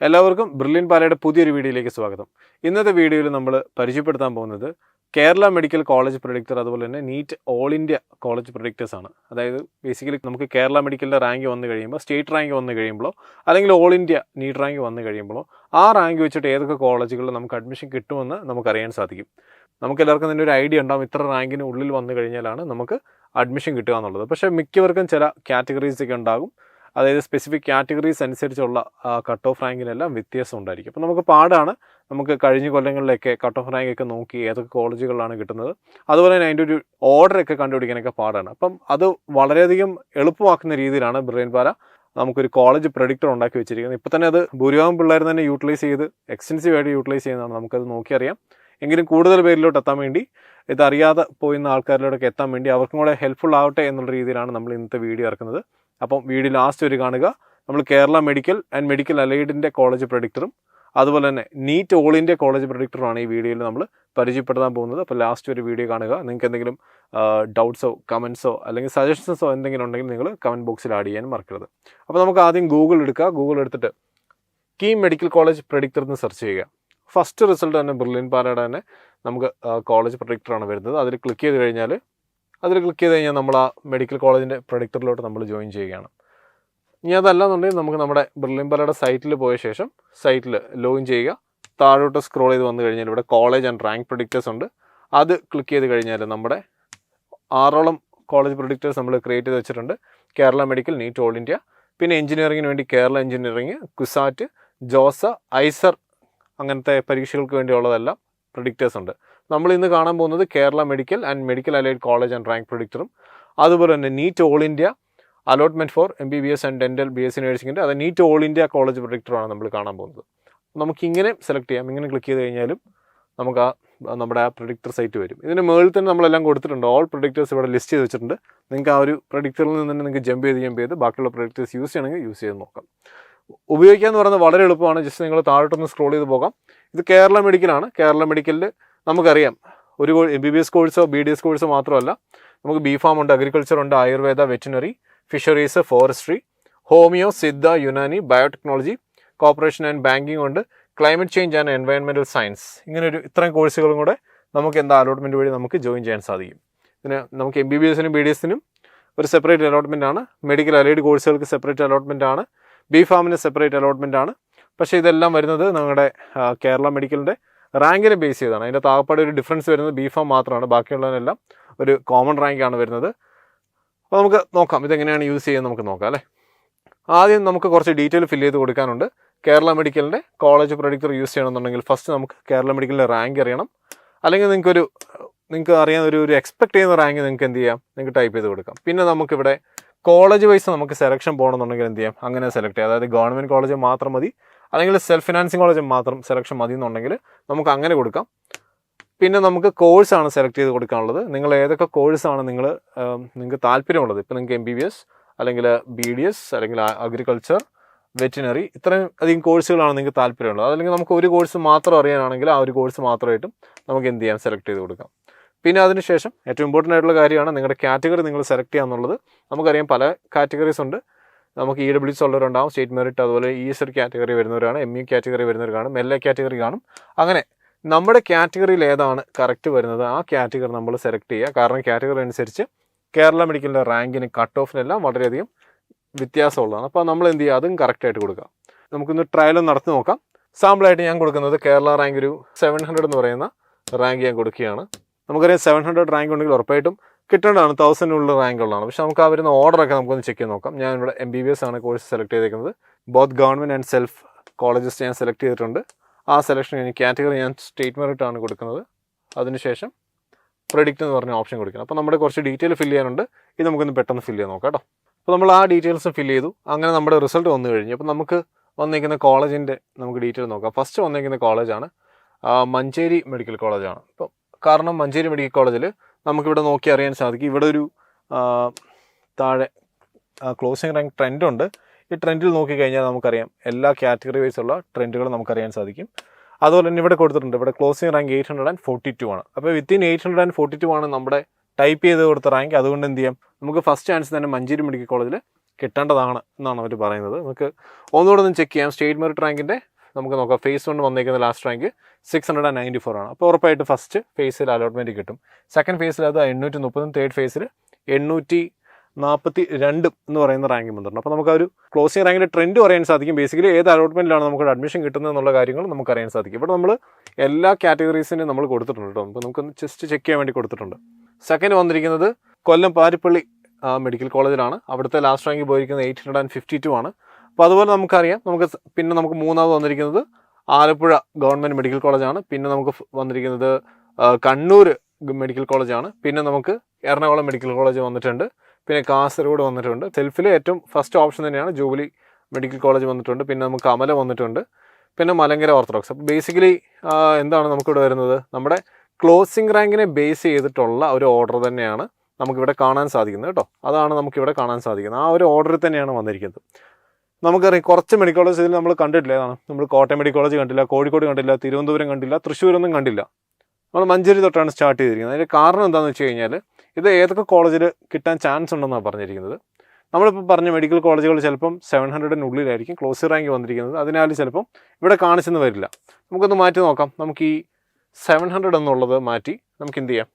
എല്ലാവർക്കും ബ്രില്യൻ പാലയുടെ പുതിയൊരു വീഡിയോയിലേക്ക് സ്വാഗതം. ഇന്നത്തെ വീഡിയോയിൽ നമ്മൾ പരിചയപ്പെടുത്താൻ പോകുന്നത് കേരള മെഡിക്കൽ കോളേജ് പ്രൊഡിക്ടർ അതുപോലെ തന്നെ നീറ്റ് ഓൾ ഇന്ത്യ കോളേജ് പ്രൊഡിക്ടേഴ്സ് ആണ്. അതായത് ബേസിക്കലി നമുക്ക് കേരള മെഡിക്കലിൻ്റെ റാങ്ക് വന്നു കഴിയുമ്പോൾ, സ്റ്റേറ്റ് റാങ്ക് വന്നു കഴിയുമ്പോഴോ അല്ലെങ്കിൽ ഓൾ ഇന്ത്യ നീറ്റ് റാങ്ക് വന്നു കഴിയുമ്പോഴോ ആ റാങ്ക് വെച്ചിട്ട് ഏതൊക്കെ കോളേജുകളിൽ നമുക്ക് അഡ്മിഷൻ കിട്ടുമെന്ന് നമുക്കറിയാൻ സാധിക്കും. നമുക്ക് എല്ലാവർക്കും തന്നെ ഒരു ഐഡിയ ഉണ്ടാകും, ഇത്ര റാങ്കിന് ഉള്ളിൽ വന്നു കഴിഞ്ഞാലാണ് നമുക്ക് അഡ്മിഷൻ കിട്ടുക എന്നുള്ളത്. പക്ഷേ മിക്കവർക്കും ചില കാറ്റഗറീസ് ഒക്കെ ഉണ്ടാകും. അതായത് സ്പെസിഫിക് കാറ്റഗറീസ് അനുസരിച്ചുള്ള കട്ട് ഓഫ് റാങ്കിനെല്ലാം വ്യത്യാസം ഉണ്ടായിരിക്കും. അപ്പോൾ നമുക്ക് പാടാണ്, നമുക്ക് കഴിഞ്ഞ കൊല്ലങ്ങളിലൊക്കെ കട്ട് ഓഫ് റാങ്ക് ഒക്കെ നോക്കി ഏതൊക്കെ കോളേജുകളിലാണ് കിട്ടുന്നത്, അതുപോലെ തന്നെ അതിൻ്റെ ഒരു ഓർഡറൊക്കെ കണ്ടുപിടിക്കാനൊക്കെ പാടാണ്. അപ്പം അത് വളരെയധികം എളുപ്പമാക്കുന്ന രീതിയിലാണ് ബ്രില്യൻ പാല നമുക്കൊരു കോളേജ് പ്രൊഡിക്ടർ ഉണ്ടാക്കി വെച്ചിരിക്കുന്നത്. ഇപ്പോൾ തന്നെ അത് ഭൂരിഭാഗം പിള്ളേർ തന്നെ യൂട്ടിലൈസ് ചെയ്ത് എക്സ്റ്റൻസീവ് ആയിട്ട് യൂട്ടിലൈസ് ചെയ്യുന്നതാണ്. നമുക്കത് നോക്കിയറിയാം. എങ്കിലും കൂടുതൽ പേരിലോട്ട് എത്താൻ വേണ്ടി, ഇതറിയാതെ പോയിരുന്ന ആൾക്കാരിലോട്ടൊക്കെ എത്താൻ വേണ്ടി അവർക്കും കൂടെ ഹെൽപ്ഫുൾ ആവട്ടെ എന്നുള്ള രീതിയിലാണ് നമ്മൾ ഇന്നത്തെ വീഡിയോ ഇറക്കുന്നത്. അപ്പം വീഡിയോ ലാസ്റ്റ് വരെ കാണുക. നമ്മൾ കേരള മെഡിക്കൽ ആൻഡ് മെഡിക്കൽ അലൈഡിൻ്റെ കോളേജ് പ്രൊഡിക്ടറും അതുപോലെ തന്നെ നീറ്റ് ഓൾ ഇന്ത്യ കോളേജ് പ്രൊഡിക്ടറുമാണ് ഈ വീഡിയോയിൽ നമ്മൾ പരിചയപ്പെടുത്താൻ പോകുന്നത്. അപ്പോൾ ലാസ്റ്റ് വരെ വീഡിയോ കാണുക. നിങ്ങൾക്ക് എന്തെങ്കിലും ഡൗട്ട്സോ കമൻസോ അല്ലെങ്കിൽ സജഷൻസോ എന്തെങ്കിലും ഉണ്ടെങ്കിൽ നിങ്ങൾ കമൻറ്റ് ബോക്സിൽ ആഡ് ചെയ്യാനും മറക്കരുത്. അപ്പോൾ നമുക്ക് ആദ്യം ഗൂഗിൾ എടുക്കുക. ഗൂഗിൾ എടുത്തിട്ട് കീം മെഡിക്കൽ കോളേജ് പ്രൊഡിക്ടർ എന്ന് സെർച്ച് ചെയ്യുക. ഫസ്റ്റ് റിസൾട്ട് തന്നെ ബ്രില്യൻ പാലയുടെ തന്നെ നമുക്ക് കോളേജ് പ്രൊഡിക്ടറാണ് വരുന്നത്. അതിൽ ക്ലിക്ക് ചെയ്ത് കഴിഞ്ഞാൽ നമ്മൾ ആ മെഡിക്കൽ കോളേജിൻ്റെ പ്രൊഡിക്ടറിലോട്ട് നമ്മൾ ജോയിൻ ചെയ്യുകയാണ്. ഇനി അതല്ലാന്നുണ്ടെങ്കിൽ നമുക്ക് നമ്മുടെ ബ്രില്യൻ പാലയുടെ സൈറ്റിൽ പോയ ശേഷം സൈറ്റിൽ ലോഗിൻ ചെയ്യുക. താഴോട്ട് സ്ക്രോൾ ചെയ്ത് വന്നു കഴിഞ്ഞാൽ ഇവിടെ കോളേജ് ആൻഡ് റാങ്ക് പ്രൊഡിക്ടേഴ്സ് ഉണ്ട്. അത് ക്ലിക്ക് ചെയ്ത് കഴിഞ്ഞാൽ നമ്മുടെ 6ഓളം കോളേജ് പ്രൊഡിക്ടേഴ്സ് നമ്മൾ ക്രിയേറ്റ് ചെയ്ത് വെച്ചിട്ടുണ്ട്. Kerala medical, NEET all India, പിന്നെ എഞ്ചിനീയറിങ്ങിന് വേണ്ടി കേരള എഞ്ചിനീയറിംഗ്, കുസാറ്റ്, ജോസ, ഐസർ അങ്ങനത്തെ പരീക്ഷകൾക്ക് വേണ്ടിയുള്ളതെല്ലാം പ്രൊഡിക്ടേഴ്സ് ഉണ്ട്. നമ്മൾ ഇന്ന് കാണാൻ പോകുന്നത് Kerala medical and medical allied college and rank പ്രൊഡിക്ടറും അതുപോലെ തന്നെ NEET all India allotment for MBBS and dental BSc നഴ്സിംഗിൻ്റെ അത് നീറ്റ് ഓൾ ഇന്ത്യ കോളേജ് പ്രൊഡിക്ടറാണ് നമ്മൾ കാണാൻ പോകുന്നത്. നമുക്കിങ്ങനെ സെലക്ട് ചെയ്യാം. ഇങ്ങനെ ക്ലിക്ക് ചെയ്ത് കഴിഞ്ഞാലും നമുക്ക് നമ്മുടെ ആ പ്രൊഡിക്ടർ സൈറ്റ് വരും. ഇതിന് മുകളിൽ തന്നെ നമ്മളെല്ലാം കൊടുത്തിട്ടുണ്ട്. ഓൾ പ്രൊഡിക്ടേഴ്സ് ഇവിടെ ലിസ്റ്റ് ചെയ്ത് വെച്ചിട്ടുണ്ട്. നിങ്ങൾക്ക് ആ ഒരു പ്രൊഡിക്ടറിൽ നിന്ന് തന്നെ നിങ്ങൾക്ക് ജമ്പ് ചെയ്ത് ബാക്കിയുള്ള പ്രൊഡിക്ടേഴ്സ് യൂസ് ചെയ്യണമെങ്കിൽ യൂസ് ചെയ്ത് നോക്കാം. ഉപയോഗിക്കുക എന്ന് പറയുന്നത് വളരെ എളുപ്പമാണ്. ജസ്റ്റ് നിങ്ങൾ താഴോട്ടൊന്ന് സ്ക്രോൾ ചെയ്ത് പോകാം. ഇത് കേരള മെഡിക്കലാണ്. കേരള മെഡിക്കലിൽ നമുക്കറിയാം ഒരു MBBS കോഴ്സോ BDS കോഴ്സോ മാത്രമല്ല, നമുക്ക് B.Pharm ഉണ്ട്, അഗ്രികൾച്ചർ ഉണ്ട്, Ayurveda, veterinary, fisheries, forestry, homeo, Siddha, Unani, biotechnology, corporation and banking ഉണ്ട്, climate change and environmental science, ഇങ്ങനെ ഇത്രയും കോഴ്സുകളും കൂടെ നമുക്ക് അലോട്ട്മെൻറ്റ് വഴി നമുക്ക് ജോയിൻ ചെയ്യാൻ സാധിക്കും. ഇതിന് നമുക്ക് MBBSനും BDSനും ഒരു സെപ്പറേറ്റ് അലോട്ട്മെൻ്റ് ആണ്. മെഡിക്കൽ അലൈഡ് കോഴ്സുകൾക്ക് സെപ്പറേറ്റ് അലോട്ട്മെൻ്റ് ആണ്. B.Pharmന് സെപ്പറേറ്റ് അലോട്ട്മെൻ്റ് ആണ്. പക്ഷേ ഇതെല്ലാം വരുന്നത് നമ്മുടെ കേരള മെഡിക്കലിൻ്റെ റാങ്കിനെ ബേസ് ചെയ്താണ്. അതിൻ്റെ താഴെപ്പാടെ ഒരു ഡിഫറൻസ് വരുന്നത് B.Pharm മാത്രമാണ്. ബാക്കിയുള്ളതിനെല്ലാം ഒരു കോമൺ റാങ്കാണ് വരുന്നത്. അപ്പോൾ നമുക്ക് നോക്കാം ഇതെങ്ങനെയാണ് യൂസ് ചെയ്യുന്നത്, നമുക്ക് നോക്കാം അല്ലേ. ആദ്യം നമുക്ക് കുറച്ച് ഡീറ്റെയിൽ ഫില്ല് ചെയ്ത് കൊടുക്കാനുണ്ട്. കേരള മെഡിക്കലിൻ്റെ കോളേജ് പ്രൊഡിക്ടർ യൂസ് ചെയ്യണമെന്നുണ്ടെങ്കിൽ ഫസ്റ്റ് നമുക്ക് കേരള മെഡിക്കലിൻ്റെ റാങ്ക് അറിയണം. അല്ലെങ്കിൽ നിങ്ങൾക്ക് അറിയാൻ ഒരു എക്സ്പെക്ട് ചെയ്യുന്ന റാങ്ക് നിങ്ങൾക്ക് എന്ത് ചെയ്യാം, നിങ്ങൾക്ക് ടൈപ്പ് ചെയ്ത് കൊടുക്കാം. പിന്നെ നമുക്കിവിടെ കോളേജ് വൈസ് നമുക്ക് സെലക്ഷൻ പോകണമെന്നുണ്ടെങ്കിൽ എന്ത് ചെയ്യാം, അങ്ങനെ സെലക്ട് ചെയ്യാം. അതായത് ഗവൺമെൻറ് കോളേജ് മാത്രം മതി, അല്ലെങ്കിൽ സെൽഫ് ഫിനാൻസിങ് കോളേജ് മാത്രം സെലക്ഷൻ മതി എന്നുണ്ടെങ്കിൽ നമുക്ക് അങ്ങനെ കൊടുക്കാം. പിന്നെ നമുക്ക് കോഴ്സാണ് സെലക്ട് ചെയ്ത് കൊടുക്കാനുള്ളത്. നിങ്ങൾ ഏതൊക്കെ കോഴ്സാണ് നിങ്ങൾക്ക് താല്പര്യമുള്ളത്. ഇപ്പോൾ നിങ്ങൾക്ക് MBBS അല്ലെങ്കിൽ BDS അല്ലെങ്കിൽ അഗ്രികൾച്ചർ, വെറ്റിനറി, ഇത്രയും അധികം കോഴ്സുകളാണ് നിങ്ങൾക്ക് താല്പര്യമുള്ളത്. അതല്ലെങ്കിൽ നമുക്ക് ഒരു കോഴ്സ് മാത്രം അറിയാനാണെങ്കിൽ ആ ഒരു കോഴ്സ് മാത്രമായിട്ടും നമുക്ക് എന്ത് ചെയ്യാം, സെലക്ട് ചെയ്ത് കൊടുക്കാം. പിന്നെ അതിനുശേഷം ഏറ്റവും ഇമ്പോർട്ടൻ്റ് ആയിട്ടുള്ള കാര്യമാണ് നിങ്ങളുടെ കാറ്റഗറി നിങ്ങൾ സെലക്ട് ചെയ്യുക എന്നുള്ളത്. നമുക്കറിയാം പല കാറ്റഗറീസ് ഉണ്ട്. നമുക്ക് EWS ഉള്ളവരുണ്ടാവും, സ്റ്റേറ്റ് മെറിറ്റ്, അതുപോലെ ESR കാറ്റഗറി വരുന്നവരാണ്, MU കാറ്റഗറി വരുന്നവർ കാണും, LA കാറ്റഗറി കാണും. അങ്ങനെ നമ്മുടെ കാറ്റഗറിയിൽ ഏതാണ് കറക്റ്റ് വരുന്നത് ആ കാറ്റഗറി നമ്മൾ സെലക്ട് ചെയ്യുക. കാരണം കാറ്റഗറി അനുസരിച്ച് കേരള മെഡിക്കലിൻ്റെ റാങ്കിന് കട്ട് ഓഫിനെല്ലാം വളരെയധികം വ്യത്യാസമുള്ളതാണ്. അപ്പോൾ നമ്മൾ എന്ത് ചെയ്യുക, അതും കറക്റ്റായിട്ട് കൊടുക്കുക. നമുക്കൊന്ന് ട്രയലും നടത്തി നോക്കാം. സാമ്പിളായിട്ട് ഞാൻ കൊടുക്കുന്നത് കേരള റാങ്ക് ഒരു 700 എന്ന് പറയുന്ന റാങ്ക് ഞാൻ കൊടുക്കുകയാണ്. നമുക്കറിയാം 700 റാങ്ക് ഉണ്ടെങ്കിൽ ഉറപ്പായിട്ടും കിട്ടേണ്ടതാണ്, 1000 റാങ്ക് ഉള്ളതാണ്. പക്ഷേ നമുക്ക് ആ വരുന്ന ഓർഡറൊക്കെ നമുക്കൊന്ന് ചെക്ക് ചെയ്ത് നോക്കാം. ഞാൻ ഇവിടെ MBBS ആണ് കോഴ്സ് സെലക്ട് ചെയ്തേക്കുന്നത്. Both government and self colleges ഞാൻ സെലക്ട് ചെയ്തിട്ടുണ്ട്. ആ സെലക്ഷൻ കാറ്റഗറി ഞാൻ സ്റ്റേറ്റ് മെറിറ്റ് ആണ് കൊടുക്കുന്നത്. അതിനുശേഷം പ്രൊഡിക്റ്റ് എന്ന് പറഞ്ഞ ഓപ്ഷൻ കൊടുക്കണം. അപ്പോൾ നമ്മുടെ കുറച്ച് ഡീറ്റെയിൽ ഫില്ല് ചെയ്യാനുണ്ട്. ഇത് നമുക്കൊന്ന് പെട്ടെന്ന് ഫില്ല് ചെയ്ത് നോക്കാം കേട്ടോ. അപ്പോൾ നമ്മൾ ആ ഡീറ്റെയിൽസ് ഫില്ല് ചെയ്തു. അങ്ങനെ നമ്മുടെ റിസൾട്ട് വന്നു കഴിഞ്ഞു. അപ്പോൾ നമുക്ക് വന്നിരിക്കുന്ന കോളേജിൻ്റെ നമുക്ക് ഡീറ്റെയിൽ നോക്കാം. ഫസ്റ്റ് വന്നിരിക്കുന്ന കോളേജാണ് മഞ്ചേരി മെഡിക്കൽ കോളേജാണ്. അപ്പോൾ കാരണം മഞ്ചേരി മെഡിക്കൽ കോളേജിൽ നമുക്കിവിടെ നോക്കി അറിയാൻ സാധിക്കും. ഇവിടെ ഒരു താഴെ ക്ലോസിംഗ് റാങ്ക് ട്രെൻഡുണ്ട്. ഈ ട്രെൻഡിൽ നോക്കിക്കഴിഞ്ഞാൽ നമുക്കറിയാം എല്ലാ കാറ്റഗറി വൈസുള്ള ട്രെൻഡുകളും നമുക്കറിയാൻ സാധിക്കും. അതുപോലെ തന്നെ ഇവിടെ കൊടുത്തിട്ടുണ്ട്, ഇവിടെ ക്ലോസിംഗ് റാങ്ക് 842 ആണ്. അപ്പോൾ വിത്തിൻ 842 ആണ് നമ്മുടെ ടൈപ്പ് ചെയ്ത് കൊടുത്ത റാങ്ക്. അതുകൊണ്ട് എന്ത് ചെയ്യാം, നമുക്ക് ഫസ്റ്റ് ചാൻസ് തന്നെ മഞ്ചേരി മെഡിക്കൽ കോളേജിൽ കിട്ടേണ്ടതാണ് എന്നാണ് അവർ പറയുന്നത്. നമുക്ക് ഒന്നുകൂടെ ഒന്ന് ചെക്ക് ചെയ്യാം. സ്റ്റേറ്റ് മെറിറ്റ് റാങ്കിൻ്റെ നമുക്ക് നോക്കാം. ഫേസ് 1 വന്നിരിക്കുന്ന ലാസ്റ്റ് റാങ്ക് 694 ആണ്. അപ്പോൾ ഉറപ്പായിട്ട് ഫസ്റ്റ് ഫേസിൽ അലോട്ട്മെൻറ്റ് കിട്ടും. സെക്കൻഡ് ഫേസിൽ അത് 830, തേർഡ് ഫേസിൽ 842 എന്ന് പറയുന്ന റാങ്ക് വന്നിട്ടുണ്ട്. അപ്പോൾ നമുക്ക് ആ ഒരു ക്ലോസിംഗ് റാങ്കിൻ്റെ ട്രെൻഡ് അറിയാൻ സാധിക്കും. ബേസിക്കലി ഏത് അലോട്ട്മെൻറ്റിലാണ് നമുക്ക് അഡ്മിഷൻ കിട്ടുന്നത് എന്നുള്ള കാര്യങ്ങൾ നമുക്ക് അറിയാൻ സാധിക്കും. ഇവിടെ നമ്മൾ എല്ലാ കാറ്റഗറീസിനും നമ്മൾ കൊടുത്തിട്ടുണ്ട് കേട്ടോ. അപ്പോൾ നമുക്കൊന്ന് ജസ്റ്റ് ചെക്ക് ചെയ്യാൻ വേണ്ടി കൊടുത്തിട്ടുണ്ട്. സെക്കൻഡ് വന്നിരിക്കുന്നത് കൊല്ലം പാരിപ്പള്ളി മെഡിക്കൽ കോളേജിലാണ്. അവിടുത്തെ ലാസ്റ്റ് റാങ്ക് പോയിരിക്കുന്നത് 852 ആണ്. അപ്പോൾ അതുപോലെ നമുക്കറിയാം. പിന്നെ നമുക്ക് മൂന്നാമത് വന്നിരിക്കുന്നത് ആലപ്പുഴ ഗവൺമെൻറ് മെഡിക്കൽ കോളേജാണ്. പിന്നെ നമുക്ക് വന്നിരിക്കുന്നത് കണ്ണൂർ മെഡിക്കൽ കോളേജാണ്. പിന്നെ നമുക്ക് എറണാകുളം മെഡിക്കൽ കോളേജ് വന്നിട്ടുണ്ട്. പിന്നെ കാസർഗോഡ് വന്നിട്ടുണ്ട്. സെൽഫിൽ ഏറ്റവും ഫസ്റ്റ് ഓപ്ഷൻ തന്നെയാണ് ജൂബിലി മെഡിക്കൽ കോളേജ് വന്നിട്ടുണ്ട്. പിന്നെ നമുക്ക് അമല വന്നിട്ടുണ്ട്. പിന്നെ മലങ്കര ഓർത്തഡോക്സ്. അപ്പോൾ ബേസിക്കലി എന്താണ് നമുക്കിവിടെ വരുന്നത്, നമ്മുടെ ക്ലോസിംഗ് റാങ്കിനെ ബേസ് ചെയ്തിട്ടുള്ള ഒരു ഓർഡർ തന്നെയാണ് നമുക്കിവിടെ കാണാൻ സാധിക്കുന്നത് കേട്ടോ. അതാണ് നമുക്കിവിടെ കാണാൻ സാധിക്കുന്നത്. ആ ഒരു ഓർഡറിൽ തന്നെയാണ് വന്നിരിക്കുന്നത്. നമുക്കറിയാം കുറച്ച് മെഡിക്കൽ കോളേജിൽ നമ്മൾ കണ്ടിട്ടില്ല. ഏതാണ്, നമ്മൾ കോട്ടയം മെഡിക്കൽ കോളേജ് കണ്ടില്ല, കോഴിക്കോട് കണ്ടില്ല, തിരുവനന്തപുരം കണ്ടില്ല, തൃശ്ശൂരൊന്നും കണ്ടില്ല. നമ്മൾ മഞ്ചേരി തൊട്ടാണ് സ്റ്റാർട്ട് ചെയ്തിരിക്കുന്നത്. അതിൻ്റെ കാരണം എന്താണെന്ന് വെച്ച് കഴിഞ്ഞാൽ ഇത് ഏതൊക്കെ കോളേജിൽ കിട്ടാൻ ചാൻസ് ഉണ്ടെന്നാണ് പറഞ്ഞിരിക്കുന്നത്. നമ്മളിപ്പോൾ പറഞ്ഞ മെഡിക്കൽ കോളേജുകൾ ചിലപ്പം 700-നുള്ളിലായിരിക്കും ക്ലോസിംഗ് റാങ്ക് വന്നിരിക്കുന്നത്. അതിനാൽ ചിലപ്പം ഇവിടെ കാണിച്ചെന്ന് വരില്ല. നമുക്കൊന്ന് മാറ്റി നോക്കാം. നമുക്ക് ഈ 700 എന്നുള്ളത് മാറ്റി നമുക്ക് എന്ത് ചെയ്യാം,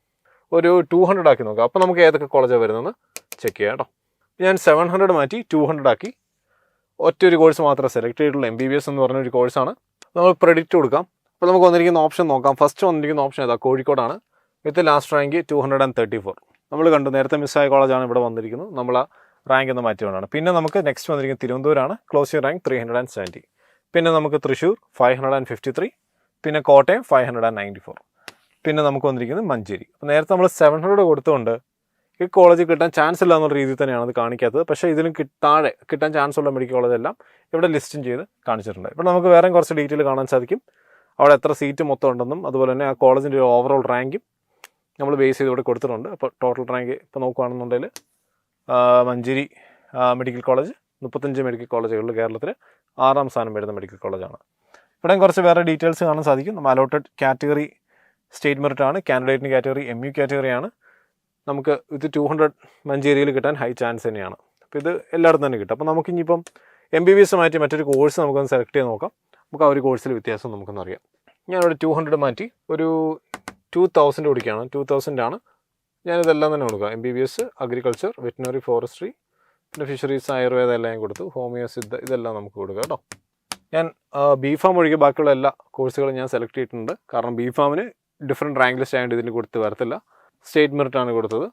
ഒരു 200 ആക്കി നോക്കാം. അപ്പോൾ നമുക്ക് ഏതൊക്കെ കോളേജാണ് വരുന്നതെന്ന് ചെക്ക് ചെയ്യാം കേട്ടോ. ഞാൻ 700 മാറ്റി 200 ആക്കി. ഒറ്റൊരു കോഴ്സ് മാത്രമേ സെലക്ട് ചെയ്തിട്ടുള്ളൂ. MBBS എന്ന് പറഞ്ഞൊരു കോഴ്സാണ്. നമ്മൾ പ്രെഡിക്റ്റ് കൊടുക്കാം. അപ്പോൾ നമുക്ക് വന്നിരിക്കുന്ന ഓപ്ഷൻ നോക്കാം. ഫസ്റ്റ് വന്നിരിക്കുന്ന ഓപ്ഷൻ ഏതാ, കോഴിക്കോടാണ്. വിത്ത് ലാസ്റ്റ് റാങ്ക് 234. നമ്മൾ കണ്ടു നേരത്തെ മിസ്സായ കോളേജാണ് ഇവിടെ വന്നിരിക്കുന്നത്. നമ്മൾ ആ റാങ്ക് എന്ന് മാറ്റിക്കൊണ്ടാണ്. പിന്നെ നമുക്ക് നെക്സ്റ്റ് വന്നിരിക്കുന്നത് തിരുവനന്തപുരമാണ്. Closing rank 370. പിന്നെ നമുക്ക് തൃശ്ശൂർ 553. പിന്നെ കോട്ടയം 594. പിന്നെ നമുക്ക് വന്നിരിക്കുന്നത് മഞ്ചേരി. അപ്പോൾ നേരത്തെ നമ്മൾ 700 കൊടുത്തുകൊണ്ട് ഈ കോളേജ് കിട്ടാൻ ചാൻസ് ഇല്ല എന്നുള്ള രീതിയിൽ തന്നെയാണ് അത് കാണിക്കാത്തത്. പക്ഷേ ഇതിലും താഴെ കിട്ടാൻ ചാൻസ് ഉള്ള മെഡിക്കൽ കോളേജെല്ലാം ഇവിടെ ലിസ്റ്റും ചെയ്ത് കാണിച്ചിട്ടുണ്ട്. ഇപ്പോൾ നമുക്ക് വേറെ കുറച്ച് ഡീറ്റെയിൽ കാണാൻ സാധിക്കും. അവിടെ എത്ര സീറ്റ് മൊത്തം ഉണ്ടെന്നും അതുപോലെ തന്നെ ആ കോളേജിൻ്റെ ഒരു ഓവറോൾ റാങ്കും നമ്മൾ ബേസ് ചെയ്ത് ഇവിടെ കൊടുത്തിട്ടുണ്ട്. അപ്പോൾ ടോട്ടൽ റാങ്ക് ഇപ്പോൾ നോക്കുകയാണെന്നുണ്ടെങ്കിൽ മഞ്ചേരി മെഡിക്കൽ കോളേജ് 35 മെഡിക്കൽ കോളേജുകളിൽ കേരളത്തിൽ 6ാം സ്ഥാനം വരുന്ന മെഡിക്കൽ കോളേജാണ്. ഇവിടെ കുറച്ച് വേറെ ഡീറ്റെയിൽസ് കാണാൻ സാധിക്കും. നമ്മൾ അലോട്ടഡ് കാറ്റഗറി സ്റ്റേറ്റ് മെറിറ്റ് ആണ്. കാൻഡിഡേറ്റിന് കാറ്റഗറി MU കാറ്റഗറിയാണ്. നമുക്ക് ഇത് 200 മഞ്ചേരിയിൽ കിട്ടാൻ ഹൈ ചാൻസ് തന്നെയാണ്. അപ്പോൾ ഇത് എല്ലായിടത്തും തന്നെ കിട്ടും. അപ്പോൾ നമുക്ക് ഇനിയിപ്പം MBBS മാറ്റി മറ്റൊരു കോഴ്സ് നമുക്കൊന്ന് സെലക്ട് ചെയ്ത് നോക്കാം. നമുക്ക് ആ ഒരു കോഴ്സിൽ വ്യത്യാസം നമുക്കൊന്നറിയാം. ഞാനിവിടെ 200 മാറ്റി ഒരു 2000 കൊടുക്കുകയാണ്. 2000 ആണ്. ഞാനിതെല്ലാം തന്നെ കൊടുക്കുക. MBBS, അഗ്രികൾച്ചർ, വെറ്റിനറി, ഫോറസ്ട്രി, പിന്നെ ഫിഷറീസ്, ആയുർവേദ എല്ലാം ഞാൻ കൊടുത്തു. ഹോമിയോ, സിദ്ധ ഇതെല്ലാം നമുക്ക് കൊടുക്കുക കേട്ടോ. ഞാൻ BPharm ഒഴികെ ബാക്കിയുള്ള എല്ലാ കോഴ്സുകളും ഞാൻ സെലക്ട് ചെയ്തിട്ടുണ്ട്. കാരണം BPharmന് ഡിഫറെൻറ്റ് റാങ്ക് ലിസ്റ്റ് ആയതുകൊണ്ട് ഇതിന് കൊടുത്ത് വരത്തില്ല. സ്റ്റേറ്റ് മെറിറ്റാണ് കൊടുത്തത്.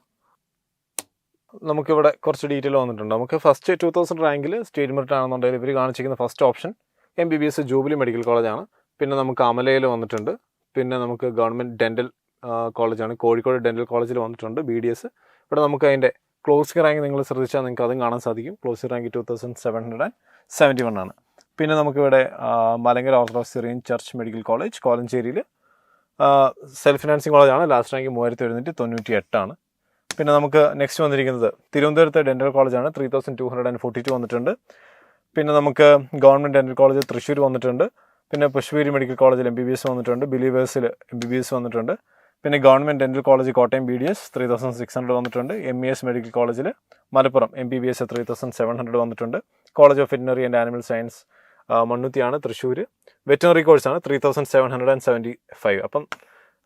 നമുക്കിവിടെ കുറച്ച് ഡീറ്റെയിൽ വന്നിട്ടുണ്ട്. നമുക്ക് ഫസ്റ്റ് 2000 റാങ്കിൽ സ്റ്റേറ്റ് മെറിറ്റ് ആണെന്നുണ്ടെങ്കിൽ ഇവർ കാണിച്ചിരിക്കുന്ന first option MBBS jubilee medical കോളേജാണ്. പിന്നെ നമുക്ക് അമലയിൽ വന്നിട്ടുണ്ട്. പിന്നെ നമുക്ക് ഗവൺമെൻറ് ഡെൻ്റൽ കോളേജാണ്. കോഴിക്കോട് ഡെൻ്റൽ കോളേജിൽ വന്നിട്ടുണ്ട് BDS. ഇവിടെ നമുക്ക് അതിൻ്റെ ക്ലോസിംഗ് റാങ്ക് നിങ്ങൾ ശ്രദ്ധിച്ചാൽ നിങ്ങൾക്ക് അതും കാണാൻ സാധിക്കും. ക്ലോസിംഗ് റാങ്ക് 2771 ആണ്. പിന്നെ നമുക്കിവിടെ Malankara orthodox Syrian church medical college കോലഞ്ചേരിയിൽ സെൽഫ് ഫിനാൻസിങ് കോളേജാണ്. ലാസ്റ്റ് റാങ്ക് 3798 ആണ്. പിന്നെ നമുക്ക് നെക്സ്റ്റ് വന്നിരിക്കുന്നത് തിരുവനന്തപുരത്തെ ഡെൻ്റൽ കോളേജാണ്. 3242 വന്നിട്ടുണ്ട്. പിന്നെ നമുക്ക് ഗവൺമെൻറ് ഡെൻ്റൽ കോളേജ് തൃശ്ശൂർ വന്നിട്ടുണ്ട്. പിന്നെ പുഷ്പഗിരി മെഡിക്കൽ കോളേജിൽ MBBS വന്നിട്ടുണ്ട്. ബിലീവേഴ്സിൽ MBBS വന്നിട്ടുണ്ട്. പിന്നെ government dental college Kottayam BDS 3600 വന്നിട്ടുണ്ട്. MES മെഡിക്കൽ കോളേജിൽ മലപ്പുറം MBBS 3700 വന്നിട്ടുണ്ട്. College of veterinary and animal science മണ്ണുത്തിയാണ് തൃശ്ശൂർ. വെറ്റിനറി കോഴ്സാണ് 3775. അപ്പം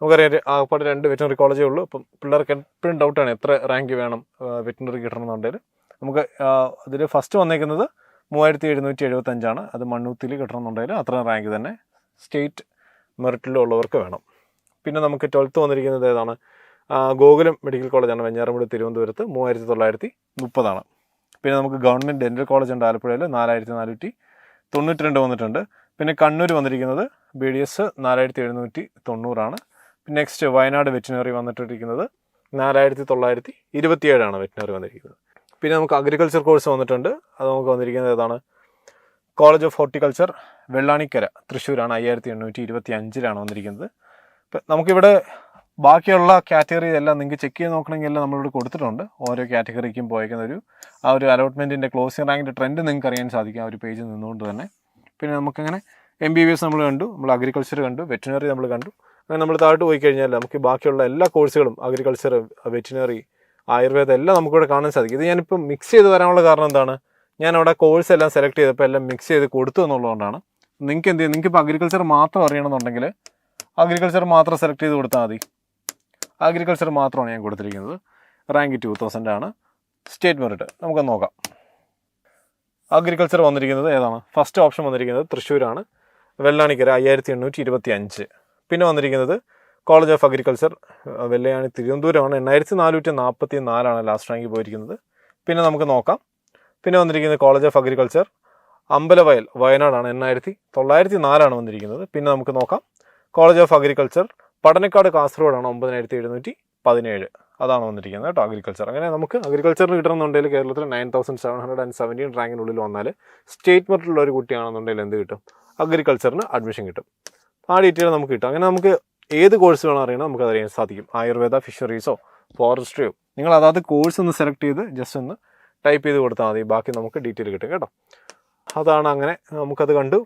നമുക്കറിയാം ആകപ്പാട് 2 വെറ്റിനറി കോളേജേ ഉള്ളൂ. അപ്പം പിള്ളേർക്ക് എപ്പോഴും ഡൗട്ടാണ് എത്ര റാങ്ക് വേണം വെറ്റിനറി കിട്ടണമെന്നുണ്ടെങ്കിൽ. നമുക്ക് അതിൽ ഫസ്റ്റ് വന്നേക്കുന്നത് 3775 അത് മണ്ണൂത്തിയിൽ കിട്ടണമെന്നുണ്ടെങ്കിൽ അത്ര റാങ്ക് തന്നെ സ്റ്റേറ്റ് മെറിറ്റിലുള്ളവർക്ക് വേണം. പിന്നെ നമുക്ക് 12th വന്നിരിക്കുന്നത് ഏതാണ്, ഗോകുലം മെഡിക്കൽ കോളേജാണ്. വെഞ്ഞാറമൂട് തിരുവനന്തപുരത്ത് 3930 പിന്നെ നമുക്ക് ഗവൺമെൻറ് ഡെൻ്റൽ കോളേജ് ഉണ്ട് ആലപ്പുഴയിൽ 4492 വന്നിട്ടുണ്ട്. പിന്നെ കണ്ണൂർ വന്നിരിക്കുന്നത് BDS 4790 പിന്നെ നെക്സ്റ്റ് വയനാട് വെറ്റിനറി വന്നിട്ടിരിക്കുന്നത് 4927 വെറ്റിനറി വന്നിരിക്കുന്നത്. പിന്നെ നമുക്ക് അഗ്രികൾച്ചർ കോഴ്സ് വന്നിട്ടുണ്ട്. അത് നമുക്ക് വന്നിരിക്കുന്നത് ഏതാണ്, കോളേജ് ഓഫ് ഹോർട്ടിക്കൾച്ചർ വെള്ളാണിക്കര തൃശ്ശൂരാണ്. 5825 വന്നിരിക്കുന്നത്. ഇപ്പം നമുക്കിവിടെ ബാക്കിയുള്ള കാറ്റഗറി എല്ലാം നിങ്ങൾക്ക് ചെക്ക് ചെയ്ത് നോക്കണമെങ്കിൽ എല്ലാം നമ്മളിവിടെ കൊടുത്തിട്ടുണ്ട്. ഓരോ കാറ്റഗറിക്കും പോയേക്കുന്ന ആ ഒരു അലോട്ട്മെൻറ്റിൻ്റെ ക്ലോസിംഗ് റാങ്കിൻ്റെ ട്രെൻഡ് നിങ്ങൾക്ക് അറിയാൻ സാധിക്കും ആ ഒരു പേജിൽ നിന്നുകൊണ്ട് തന്നെ. പിന്നെ നമുക്കങ്ങനെ MBBS നമ്മൾ കണ്ടു, നമ്മൾ അഗ്രികൾച്ചർ കണ്ടു, വെറ്റിനറി നമ്മൾ കണ്ടു. അങ്ങനെ നമ്മൾ താഴോട്ട് പോയി കഴിഞ്ഞാൽ നമുക്ക് ബാക്കിയുള്ള എല്ലാ കോഴ്സുകളും അഗ്രികൾച്ചർ, വെറ്റിനറി, ആയുർവേദം എല്ലാം നമുക്കിവിടെ കാണാൻ സാധിക്കും. ഇത് ഞാനിപ്പോൾ മിക്സ് ചെയ്ത് വരാനുള്ള കാരണം എന്താണ്, ഞാൻ അവിടെ കോഴ്സ് എല്ലാം സെലക്ട് ചെയ്തപ്പോൾ എല്ലാം മിക്സ് ചെയ്ത് കൊടുത്തു എന്നുള്ളതുകൊണ്ടാണ്. നിങ്ങൾക്ക് എന്ത് ചെയ്യും, നിങ്ങൾക്ക് ഇപ്പോൾ അഗ്രികൾച്ചർ മാത്രം അറിയണമെന്നുണ്ടെങ്കിൽ അഗ്രികൾച്ചർ മാത്രം സെലക്ട് ചെയ്ത് കൊടുത്താൽ മതി. അഗ്രികൾച്ചർ മാത്രമാണ് ഞാൻ കൊടുത്തിരിക്കുന്നത്. റാങ്ക് 2000 ആണ്. സ്റ്റേറ്റ് മെറിറ്റ് നമുക്ക് നോക്കാം. അഗ്രികൾച്ചർ വന്നിരിക്കുന്നത് ഏതാണ്? ഫസ്റ്റ് ഓപ്ഷൻ വന്നിരിക്കുന്നത് തൃശ്ശൂരാണ്, വെള്ളാണിക്കര 5825. പിന്നെ വന്നിരിക്കുന്നത് കോളേജ് ഓഫ് അഗ്രികൾച്ചർ വെള്ളയാണി തിരുവനന്തപുരമാണ്, 8444 ലാസ്റ്റ് റാങ്ക് പോയിരിക്കുന്നത്. പിന്നെ നമുക്ക് നോക്കാം. പിന്നെ വന്നിരിക്കുന്നത് കോളേജ് ഓഫ് അഗ്രികൾച്ചർ അമ്പലവയൽ വയനാടാണ്, 8904 വന്നിരിക്കുന്നത്. പിന്നെ നമുക്ക് നോക്കാം കോളേജ് ഓഫ് അഗ്രികൾച്ചർ പടനക്കാട് കാസർഗോഡാണ്, 9717 അതാണ് വന്നിരിക്കുന്നത് കേട്ടോ അഗ്രികൾച്ചർ. അങ്ങനെ നമുക്ക് അഗ്രികൾച്ചറിന് കിട്ടണമെന്നുണ്ടെങ്കിൽ കേരളത്തിൽ 9717 റാങ്കിനുള്ളിൽ വന്നാൽ സ്റ്റേറ്റ് മെറിറ്റുള്ള ഒരു കുട്ടിയാണെന്നുണ്ടെങ്കിൽ എന്ത് കിട്ടും? അഗ്രികൾച്ചറിന് അഡ്മിഷൻ കിട്ടും. ആ ഡീറ്റെയിൽ നമുക്ക് കിട്ടും. അങ്ങനെ നമുക്ക് ഏത് കോഴ്സ് വേണം അറിയണം, നമുക്ക് അറിയാൻ സാധിക്കും. ആയുർവേദ, ഫിഷറീസോ, ഫോറസ്ട്രിയോ, നിങ്ങൾ അതാത് കോഴ്സ് ഒന്ന് സെലക്ട് ചെയ്ത് ജസ്റ്റ് ഒന്ന് ടൈപ്പ് ചെയ്ത് കൊടുത്താൽ മതി. ബാക്കി നമുക്ക് ഡീറ്റെയിൽ കിട്ടും കേട്ടോ. അതാണ്. അങ്ങനെ നമുക്കത് കണ്ടു.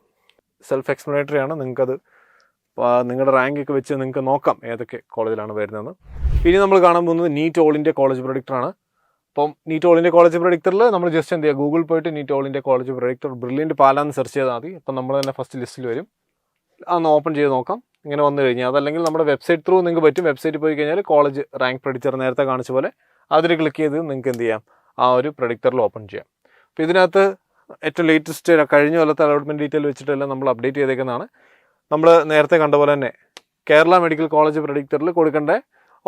സെൽഫ് എക്സ്പ്ലനേറ്ററി ആണ്. നിങ്ങൾക്കത് നിങ്ങളുടെ റാങ്കൊക്കെ വെച്ച് നിങ്ങൾക്ക് നോക്കാം ഏതൊക്കെ കോളേജിലാണ് വരുന്നതെന്ന്. ഇനി നമ്മൾ കാണാൻ പോകുന്നത് നീറ്റ് ഓൾ ഇന്ത്യ കോളേജ് പ്രൊഡിക്ടറാണ്. അപ്പം നീറ്റ് ഓൾ ഇന്ത്യ കോളേജ് പ്രൊഡിക്ടറിൽ നമ്മൾ ജസ്റ്റ് എന്ത് ചെയ്യുക, ഗൂഗിൾ പോയിട്ട് NEET all India college predictor brilliant പാലാന്ന് സെർച്ച് ചെയ്താൽ മതി. അപ്പം നമ്മൾ തന്നെ ഫസ്റ്റ് ലിസ്റ്റിൽ വരും. അതൊന്ന് ഓപ്പൺ ചെയ്ത് നോക്കാം. ഇങ്ങനെ വന്നു കഴിഞ്ഞാൽ അതല്ലെങ്കിൽ നമ്മുടെ വെബ്സൈറ്റ് ത്രൂ നിങ്ങൾക്ക് പറ്റും. വെബ്സൈറ്റിൽ പോയി കഴിഞ്ഞാൽ കോളേജ് റാങ്ക് പ്രഡിക്ടർ നേരത്തെ കാണിച്ച പോലെ അതിൽ ക്ലിക്ക് ചെയ്ത് നിങ്ങൾക്ക് എന്ത് ചെയ്യാം, ആ ഒരു പ്രഡിക്ടറിൽ ഓപ്പൺ ചെയ്യാം. അപ്പോൾ ഇതിനകത്ത് ഏറ്റവും ലേറ്റസ്റ്റ് കഴിഞ്ഞ കൊല്ലത്തെ അലോട്ട്മെൻറ്റ് ഡീറ്റെയിൽ വെച്ചിട്ടെല്ലാം നമ്മൾ അപ്ഡേറ്റ് ചെയ്തേക്കുന്നതാണ്. നമ്മൾ നേരത്തെ കണ്ട പോലെ തന്നെ കേരള മെഡിക്കൽ കോളേജ് പ്രഡിക്ടറിൽ കൊടുക്കേണ്ട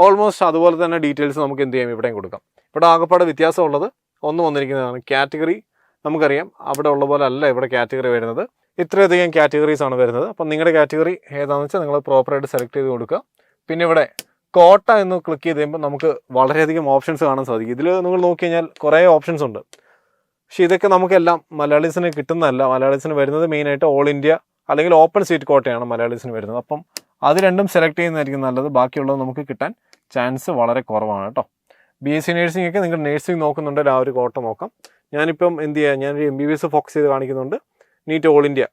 ഓൾമോസ്റ്റ് അതുപോലെ തന്നെ ഡീറ്റെയിൽസ് നമുക്ക് എന്ത് ചെയ്യാം, ഇവിടെയും കൊടുക്കാം. ഇവിടെ ആകെപ്പാടെ വ്യത്യാസമുള്ളത് ഒന്ന് വന്നിരിക്കുന്നതാണ് കാറ്റഗറി. നമുക്കറിയാം അവിടെ ഉള്ള പോലെ അല്ല ഇവിടെ കാറ്റഗറി വരുന്നത്. ഇത്രയധികം കാറ്റഗറീസ് ആണ് വരുന്നത്. അപ്പം നിങ്ങളുടെ കാറ്റഗറി ഏതാണെന്ന് വെച്ചാൽ നിങ്ങൾ പ്രോപ്പറായിട്ട് സെലക്ട് ചെയ്ത് കൊടുക്കുക. പിന്നെ ഇവിടെ കോട്ട എന്ന് ക്ലിക്ക് ചെയ്ത് കഴിയുമ്പോൾ നമുക്ക് വളരെയധികം ഓപ്ഷൻസ് കാണാൻ സാധിക്കും. ഇതിൽ നിങ്ങൾ നോക്കി കഴിഞ്ഞാൽ കുറേ ഓപ്ഷൻസ് ഉണ്ട്. പക്ഷേ ഇതൊക്കെ നമുക്കെല്ലാം മലയാളീസിന് കിട്ടുന്നതല്ല. മലയാളീസിന് വരുന്നത് മെയിനായിട്ട് ഓൾ ഇന്ത്യ അല്ലെങ്കിൽ ഓപ്പൺ സീറ്റ് കോട്ടയാണ് മലയാളീസിന് വരുന്നത്. അപ്പം അത് രണ്ടും സെലക്ട് ചെയ്യുന്നതായിരിക്കും നല്ലത്. ബാക്കിയുള്ളത് നമുക്ക് കിട്ടാൻ ചാൻസ് വളരെ കുറവാണ് കേട്ടോ. BSc നേഴ്സിംഗ് ഒക്കെ നിങ്ങൾ നേഴ്സിംഗ് നോക്കുന്നുണ്ടെങ്കിൽ ആ ഒരു കോട്ട നോക്കാം. ഞാനിപ്പം എന്ത് ചെയ്യുക, ഞാനൊരു MBBS ഫോക്കസ് ചെയ്ത് കാണിക്കുന്നുണ്ട്. നീറ്റ് ഓൾ ഇന്ത്യ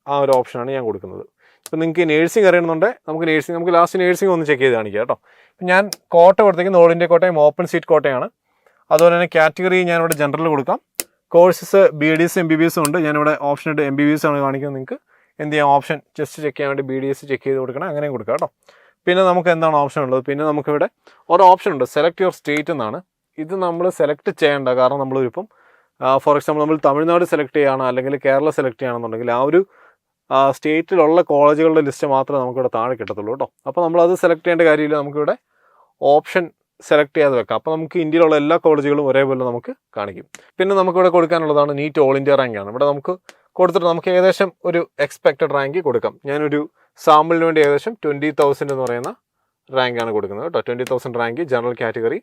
ആ ഒരു ഓപ്ഷനാണ് ഞാൻ കൊടുക്കുന്നത്. ഇപ്പം നിങ്ങൾക്ക് നേഴ്സിംഗ് അറിയണമെന്നുണ്ടെങ്കിൽ നമുക്ക് ലാസ്റ്റ് നേഴ്സിംഗ് ഒന്ന് ചെക്ക് ചെയ്ത് കാണിക്കാം കേട്ടോ. ഞാൻ കോട്ട കൊടുത്തേക്കുന്നത് ഓൾ ഇന്ത്യ കോട്ടയും ഓപ്പൺ സീറ്റ് കോട്ടയാണ്. അതുപോലെ തന്നെ കാറ്റഗറി ഞാനിവിടെ ജനറൽ കൊടുക്കാം. കോഴ്സസ് BDS MBBS ഉണ്ട്. ഞാനിവിടെ ഓപ്ഷൻ ഇട്ട് MBBS ആണ് കാണിക്കുന്നത്. നിങ്ങൾക്ക് എന്ത് ചെയ്യാം, ഓപ്ഷൻ ജസ്റ്റ് ചെക്ക് ചെയ്യാൻ വേണ്ടി BDS ചെക്ക് ചെയ്ത് കൊടുക്കണം, അങ്ങനെയും കൊടുക്കാം കേട്ടോ. പിന്നെ നമുക്ക് എന്താണ് ഓപ്ഷൻ ഉള്ളത്, പിന്നെ നമുക്കിവിടെ ഒരു ഓപ്ഷൻ ഉണ്ട് സെലക്ട് യുവർ സ്റ്റേറ്റ് എന്നാണ്. ഇത് നമ്മൾ സെലക്ട് ചെയ്യേണ്ട, കാരണം നമ്മളിപ്പം ഫോർ എക്സാമ്പിൾ നമ്മൾ തമിഴ്നാട് സെലക്ട് ചെയ്യുകയാണ് അല്ലെങ്കിൽ കേരള സെലക്ട് ചെയ്യുകയാണെന്നുണ്ടെങ്കിൽ ആ ഒരു സ്റ്റേറ്റിലുള്ള കോളേജുകളുടെ ലിസ്റ്റ് മാത്രമേ നമുക്കിവിടെ താഴെ കിട്ടത്തുള്ളൂ കേട്ടോ. അപ്പോൾ നമ്മളത് സെലക്ട് ചെയ്യേണ്ട കാര്യമില്ല. നമുക്കിവിടെ ഓപ്ഷൻ സെലക്ട് ചെയ്യാതെ വെക്കാം. അപ്പോൾ നമുക്ക് ഇന്ത്യയിലുള്ള എല്ലാ കോളേജുകളും ഒരേപോലെ നമുക്ക് കാണിക്കും. പിന്നെ നമുക്കിവിടെ കൊടുക്കാനുള്ളതാണ് നീറ്റ് ഓൾ ഇന്ത്യ റാങ്ക് ആണ്. ഇവിടെ നമുക്ക് കൊടുത്തിട്ട് നമുക്ക് ഏകദേശം ഒരു എക്സ്പെക്റ്റഡ് റാങ്ക് കൊടുക്കാം. ഞാനൊരു സാമ്പിളിന് വേണ്ടി ഏകദേശം 20,000 എന്ന് പറയുന്ന റാങ്കാണ് കൊടുക്കുന്നത് കേട്ടോ. 20,000 rank general category.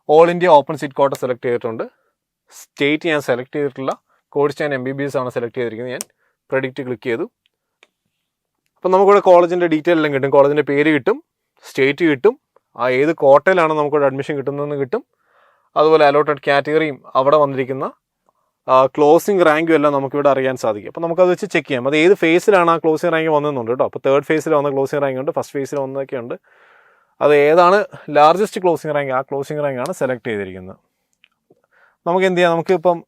All India open seat കോട്ട സെലക്ട് ചെയ്തിട്ടുണ്ട്. സ്റ്റേറ്റ് ഞാൻ സെലക്ട് ചെയ്തിട്ടില്ല. കോഴ്സ് ഞാൻ MBBS ആണ് സെലക്ട് ചെയ്തിരിക്കുന്നത്. ഞാൻ പ്രഡിക്റ്റ് ക്ലിക്ക് ചെയ്തു. അപ്പം നമുക്കിവിടെ കോളേജിൻ്റെ ഡീറ്റെയിൽ എല്ലാം കിട്ടും. കോളേജിൻ്റെ പേര് കിട്ടും, സ്റ്റേറ്റ് കിട്ടും, ആ ഏത് കോട്ടയിലാണ് നമുക്കിവിടെ അഡ്മിഷൻ കിട്ടുന്നതെന്ന് കിട്ടും. അതുപോലെ അലോട്ടഡ് കാറ്റഗറിയും അവിടെ വന്നിരിക്കുന്ന ക്ലോസിംഗ് റാങ്കും എല്ലാം നമുക്കിവിടെ അറിയാൻ സാധിക്കും. അപ്പോൾ നമുക്കത് വെച്ച് ചെക്ക് ചെയ്യാം അത് ഏത് ഫേസിലാണ് ആ ക്ലോസിംഗ് റാങ്ക് വന്നതെന്നുണ്ട് കേട്ടോ. അപ്പോൾ 3rd ഫേസിൽ വന്ന ക്ലോസിംഗ് റാങ്ക് ഉണ്ട്, ഫസ്റ്റ് ഫേസിൽ വന്നതൊക്കെ ഉണ്ട്. അത് ഏതാണ് ലാർജസ്റ്റ് ക്ലോസിംഗ് റാങ്ക്, ആ ക്ലോസിംഗ് റാങ്കാണ് സെലക്ട് ചെയ്തിരിക്കുന്നത്. നമുക്ക് എന്ത് ചെയ്യാം, നമുക്കിപ്പം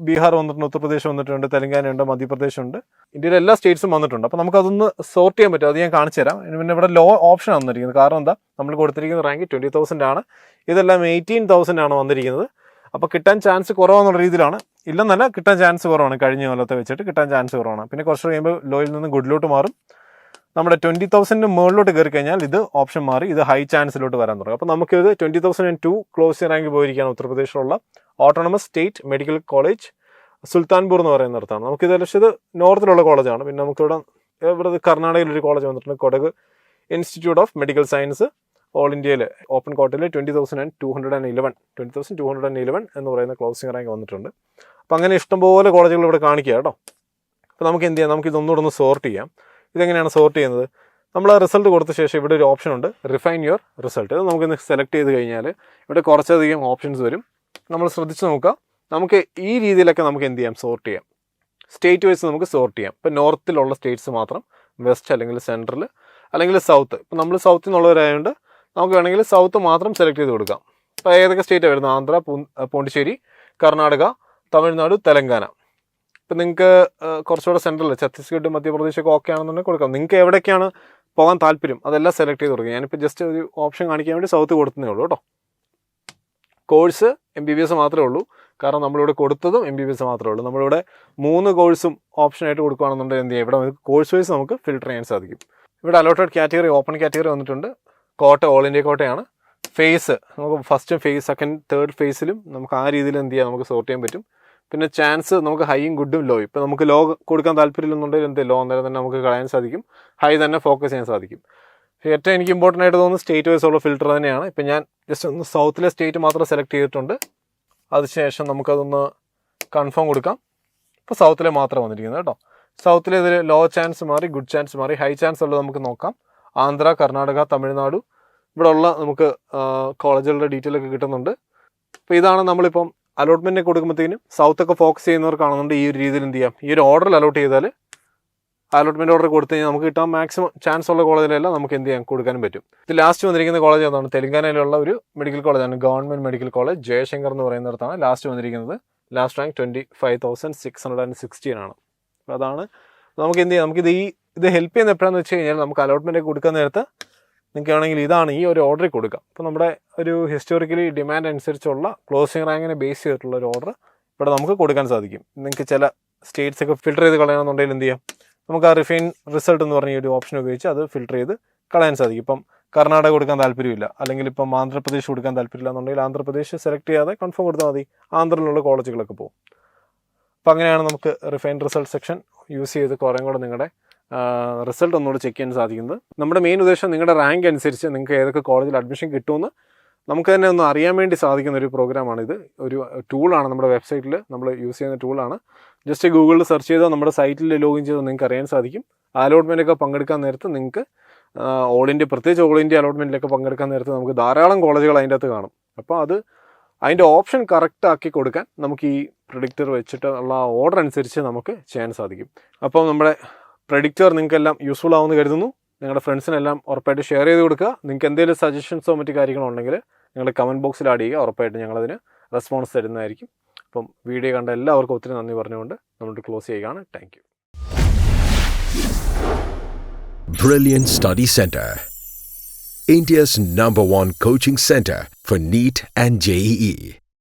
ബീഹാർ വന്നിട്ടുണ്ട്, ഉത്തർപ്രദേശ് വന്നിട്ടുണ്ട്, തെലങ്കാന ഉണ്ട്, മധ്യപ്രദേശ് ഉണ്ട്, ഇന്ത്യയിലെ എല്ലാ സ്റ്റേറ്റ്സും വന്നിട്ടുണ്ട്. അപ്പോൾ നമുക്കതൊന്ന് സോർട്ട് ചെയ്യാൻ പറ്റും. അത് ഞാൻ കാണിച്ചു തരാം. പിന്നെ ഇവിടെ ലോ ഓപ്ഷൻ വന്നിരിക്കുന്നത്. കാരണം എന്താ, നമ്മൾ കൊടുത്തിരിക്കുന്ന റാങ്ക് 20,000 ആണ്. ഇതെല്ലാം 18,000 ആണ് വന്നിരിക്കുന്നത്. അപ്പോൾ കിട്ടാൻ ചാൻസ് കുറവാന്നുള്ള രീതിയിലാണ്. ഇല്ലെന്നല്ല, കിട്ടാൻ ചാൻസ് കുറവാണ്. കഴിഞ്ഞ കൊല്ലത്തെ വെച്ചിട്ട് കിട്ടാൻ ചാൻസ് കുറവാണ്. പിന്നെ കുറച്ച് കഴിയുമ്പോൾ ലോയിൽ നിന്ന് ഗുഡിലോട്ട് മാറും. നമ്മുടെ 20,000 മുകളിലോട്ട് കയറി കഴിഞ്ഞാൽ ഇത് ഓപ്ഷൻ മാറി ഇത് ഹൈ ചാൻസിലോട്ട് വരാൻ തുടങ്ങും. അപ്പോൾ നമുക്കിത് 20,002 ക്ലോസിംഗ് റാങ്ക് പോയിരിക്കുകയാണ് ഉത്തർപ്രദേശിലുള്ള autonomous state medical college Sultanpur എന്ന് പറയുന്ന ഇടത്താണ്. നമുക്കിത് പക്ഷേ ഇത് നോർത്തിലുള്ള കോളേജാണ്. പിന്നെ നമുക്കിവിടെ കർണാടകയിലൊരു കോളേജ് വന്നിട്ടുണ്ട്, Kodagu institute of medical science. All ഇന്ത്യയിൽ ഓപ്പൺ കോട്ടയിൽ 20,211 എന്ന് പറയുന്ന ക്ലോസിംഗ് റാങ്ക് വന്നിട്ടുണ്ട്. അപ്പോൾ അങ്ങനെ ഇഷ്ടംപോലെ കോളേജുകൾ ഇവിടെ കാണിക്കുക കേട്ടോ. അപ്പോൾ നമുക്ക് എന്ത് ചെയ്യാം, നമുക്ക് ഇതൊന്നുകൂടെ ഒന്ന് സോർട്ട് ചെയ്യാം. ഇതെങ്ങനെയാണ് സോർട്ട് ചെയ്യുന്നത്, നമ്മൾ ആ റിസൾട്ട് കൊടുത്ത ശേഷം ഇവിടെ ഒരു ഓപ്ഷൻ ഉണ്ട്, റിഫൈൻ യുവർ റിസൾട്ട്. ഇത് നമുക്കിന്ന് സെലക്ട് ചെയ്ത് കഴിഞ്ഞാൽ ഇവിടെ കുറച്ചധികം ഓപ്ഷൻസ് വരും. നമ്മൾ ശ്രദ്ധിച്ച് നോക്കുക. നമുക്ക് ഈ രീതിയിലൊക്കെ നമുക്ക് എന്ത് ചെയ്യാം, സോർട്ട് ചെയ്യാം. സ്റ്റേറ്റ് വൈസ് നമുക്ക് സോർട്ട് ചെയ്യാം. ഇപ്പോൾ നോർത്തിലുള്ള സ്റ്റേറ്റ്സ് മാത്രം, വെസ്റ്റ് അല്ലെങ്കിൽ സെൻട്രൽ അല്ലെങ്കിൽ സൗത്ത്. ഇപ്പോൾ നമ്മൾ സൗത്തിൽ നിന്നുള്ളവരായതുകൊണ്ട് നമുക്ക് വേണമെങ്കിൽ സൗത്ത് മാത്രം സെലക്ട് ചെയ്ത് കൊടുക്കാം. അപ്പോൾ ഏതൊക്കെ സ്റ്റേറ്റാണ് വരുന്നത്, ആന്ധ്ര, പോണ്ടിച്ചേരി, കർണാടക, തമിഴ്നാട്, തെലങ്കാന. ഇപ്പം നിങ്ങൾക്ക് കുറച്ചുകൂടെ സെൻട്രൽ ഛത്തീസ്ഗഡ്, മധ്യപ്രദേശ് ഒക്കെ ഓക്കെ ആണെന്നുണ്ടെങ്കിൽ കൊടുക്കാം. നിങ്ങൾക്ക് എവിടേക്കാണ് പോകാൻ താല്പര്യം അതെല്ലാം സെലക്ട് ചെയ്ത് കൊടുക്കുക. ഞാനിപ്പോൾ ജസ്റ്റ് ഒരു ഓപ്ഷൻ കാണിക്കാൻ വേണ്ടി സൗത്ത് കൊടുത്തതേ ഉള്ളൂ കേട്ടോ. കോഴ്സ് MBBS മാത്രമേ ഉള്ളൂ, കാരണം നമ്മളിവിടെ കൊടുത്തതും MBBS മാത്രമേ ഉള്ളൂ. നമ്മളിവിടെ 3 കോഴ്സും ഓപ്ഷനായിട്ട് കൊടുക്കുകയാണെന്നുണ്ടെങ്കിൽ എന്ത് ചെയ്യും, ഇവിടെ കോഴ്സ് വൈസ് നമുക്ക് ഫിൽട്ടർ ചെയ്യാൻ സാധിക്കും. ഇവിടെ അലോട്ടഡ് കാറ്റഗറി, ഓപ്പൺ കാറ്റഗറി വന്നിട്ടുണ്ട്. കോട്ട ഓൾ ഇന്ത്യ കോട്ടയാണ്. ഫേസ് നമുക്ക് ഫസ്റ്റ് ഫേസ്, സെക്കൻഡ്, തേർഡ് ഫേസിലും നമുക്ക് ആ രീതിയിൽ എന്ത് ചെയ്യാം, നമുക്ക് സോർട്ട് ചെയ്യാൻ പറ്റും. പിന്നെ ചാൻസ് നമുക്ക് ഹൈയും ഗുഡും ലോയും. ഇപ്പോൾ നമുക്ക് ലോ കൊടുക്കാൻ താല്പര്യമില്ലെന്നുണ്ടെങ്കിൽ എന്ത് ലോ അന്നേരം തന്നെ നമുക്ക് കളയാൻ സാധിക്കും, ഹൈ തന്നെ ഫോക്കസ് ചെയ്യാൻ സാധിക്കും. ഏറ്റവും എനിക്ക് ഇമ്പോർട്ടൻ്റ് ആയിട്ട് തോന്നുന്നത് സ്റ്റേറ്റ് വൈസ് ഉള്ള ഫിൽറ്റർ തന്നെയാണ്. ഇപ്പം ഞാൻ ജസ്റ്റ് ഒന്ന് സൗത്തിലെ സ്റ്റേറ്റ് മാത്രം സെലക്ട് ചെയ്തിട്ടുണ്ട്. അതിനുശേഷം നമുക്കതൊന്ന് കൺഫേം കൊടുക്കാം. ഇപ്പോൾ സൗത്തിലെ മാത്രം വന്നിരിക്കുന്നത് കേട്ടോ. സൗത്തിലെ ഇതിൽ ലോ ചാൻസ് മാറി, ഗുഡ് ചാൻസ് മാറി, ഹൈ ചാൻസ് ഉള്ളത് നമുക്ക് നോക്കാം. ആന്ധ്ര, കർണാടക, തമിഴ്നാട് ഇവിടെ ഉള്ള നമുക്ക് കോളേജുകളുടെ ഡീറ്റെയിൽ ഒക്കെ കിട്ടുന്നുണ്ട്. അപ്പോൾ ഇതാണ് നമ്മളിപ്പം അലോട്ട്മെൻറ്റ് കൊടുക്കുമ്പോഴത്തേനും സൗത്തൊക്കെ ഫോക്കസ് ചെയ്യുന്നവർ കാണുന്നുണ്ട്. ഈ ഒരു രീതിയിൽ എന്ത് ചെയ്യാം, ഈ ഒരു ഓർഡറിൽ അലോട്ട് ചെയ്താൽ അലോട്ട്മെൻറ്റ് ഓർഡർ കൊടുത്തു കഴിഞ്ഞാൽ നമുക്ക് കിട്ടാൻ മാക്സിമം ചാൻസ് ഉള്ള കോളേജിലെല്ലാം നമുക്ക് എന്ത് ചെയ്യാൻ കൊടുക്കാനും പറ്റും. ഇത് ലാസ്റ്റ് വന്നിരിക്കുന്ന കോളേജ് ഏതാണ്, തെലങ്കാനയിലുള്ള ഒരു മെഡിക്കൽ കോളേജാണ്, ഗവൺമെൻറ് മെഡിക്കൽ കോളേജ് ജയശങ്കർ എന്ന് പറയുന്നിടത്താണ് ലാസ്റ്റ് വന്നിരിക്കുന്നത്. ലാസ്റ്റ് റാങ്ക് 25,616 ആണ്. അപ്പോൾ അതാണ് നമുക്ക് എന്ത് ചെയ്യാം, നമുക്കിത് ഇത് ഹെൽപ്പ് ചെയ്യുന്ന എപ്പോഴാണെന്ന് വെച്ച് കഴിഞ്ഞാൽ നമുക്ക് അലോട്ട്മെൻറ്റ് കൊടുക്കാൻ നേരത്ത് നിങ്ങൾക്ക് വേണമെങ്കിൽ ഇതാണ് ഈ ഒരു ഓർഡറിൽ കൊടുക്കാം. അപ്പോൾ നമ്മുടെ ഒരു ഹിസ്റ്റോറിക്കലി ഡിമാൻഡ് അനുസരിച്ചുള്ള ക്ലോസിംഗ് റാങ്കിനെ ബേസ് ചെയ്തിട്ടുള്ള ഒരു ഓർഡർ ഇവിടെ നമുക്ക് കൊടുക്കാൻ സാധിക്കും. നിങ്ങൾക്ക് ചില സ്റ്റേറ്റ്സ് ഒക്കെ ഫിൽട്ടർ ചെയ്ത് കളയണമെന്നുണ്ടെങ്കിൽ എന്ത് ചെയ്യാം, നമുക്ക് ആ റിഫൈൻ റിസൾട്ട് എന്ന് പറഞ്ഞ ഒരു ഓപ്ഷൻ ഉപയോഗിച്ച് അത് ഫിൽട്ടർ ചെയ്ത് കളയാൻ സാധിക്കും. ഇപ്പം കർണാടക കൊടുക്കാൻ താല്പര്യമില്ല, അല്ലെങ്കിൽ ഇപ്പം ആന്ധ്രാപ്രദേശ് കൊടുക്കാൻ താല്പര്യമില്ല എന്നുണ്ടെങ്കിൽ ആന്ധ്രാപ്രദേശ് സെലക്ട് ചെയ്യാതെ കൺഫേം കൊടുത്താൽ മതി, ആന്ധ്രയിലുള്ള കോളേജുകളൊക്കെ പോകും. അപ്പം അങ്ങനെയാണ് നമുക്ക് റിഫൈൻ റിസൾട്ട് സെക്ഷൻ യൂസ് ചെയ്ത് കുറേ കൂടെ നിങ്ങളുടെ റിസൾട്ട് ഒന്നുകൂടെ ചെക്ക് ചെയ്യാൻ സാധിക്കുന്നത്. നമ്മുടെ മെയിൻ ഉദ്ദേശം നിങ്ങളുടെ റാങ്ക് അനുസരിച്ച് നിങ്ങൾക്ക് ഏതൊക്കെ കോളേജിൽ അഡ്മിഷൻ കിട്ടുമെന്ന് നമുക്ക് തന്നെ ഒന്ന് അറിയാൻ വേണ്ടി സാധിക്കുന്ന ഒരു പ്രോഗ്രാമാണിത്. ഒരു ടൂളാണ്, നമ്മുടെ വെബ്സൈറ്റിൽ നമ്മൾ യൂസ് ചെയ്യുന്ന ടൂളാണ്. ജസ്റ്റ് ഗൂഗിളിൽ സെർച്ച് ചെയ്താൽ നമ്മുടെ സൈറ്റിൽ ലോഗിൻ ചെയ്താൽ നിങ്ങൾക്ക് അറിയാൻ സാധിക്കും. അലോട്ട്മെൻറ്റൊക്കെ പങ്കെടുക്കാൻ നേരത്ത് നിങ്ങൾക്ക് ഓൾ ഇന്ത്യ, പ്രത്യേകിച്ച് ഓൾ ഇന്ത്യ അലോട്ട്മെൻറ്റിലൊക്കെ പങ്കെടുക്കാൻ നേരത്ത് നമുക്ക് ധാരാളം കോളേജുകൾ അതിൻ്റെ അകത്ത് കാണും. അപ്പോൾ അതിൻ്റെ ഓപ്ഷൻ കറക്റ്റ് ആക്കി കൊടുക്കാൻ നമുക്ക് ഈ പ്രെഡിക്റ്റർ വെച്ചിട്ട് ഉള്ള ഓർഡർ അനുസരിച്ച് നമുക്ക് ചെയ്യാൻ സാധിക്കും. അപ്പോൾ നമ്മുടെ പ്രെഡിക്റ്റർ നിങ്ങൾക്കെല്ലാം യൂസ്ഫുൾ ആവുമെന്ന് കരുതുന്നു. നിങ്ങളുടെ ഫ്രണ്ട്സിനെല്ലാം ഉറപ്പായിട്ട് ഷെയർ ചെയ്ത് കൊടുക്കുക. നിങ്ങൾക്ക് എന്തെങ്കിലും സജഷൻസോ മറ്റു കാര്യങ്ങളോ ഉണ്ടെങ്കിൽ നിങ്ങളുടെ കമൻറ്റ് ബോക്സിൽ ആഡ് ചെയ്യുക. ഉറപ്പായിട്ട് ഞങ്ങളതിന് റെസ്പോൺസ് തരുന്നതായിരിക്കും. അപ്പം വീഡിയോ കണ്ട എല്ലാവർക്കും ഒത്തിരി നന്ദി പറഞ്ഞുകൊണ്ട് നമ്മൾ ക്ലോസ് ചെയ്യുകയാണ്. Thank you. Brilliant Study Center, India's #1 coaching center for NEET and JEE.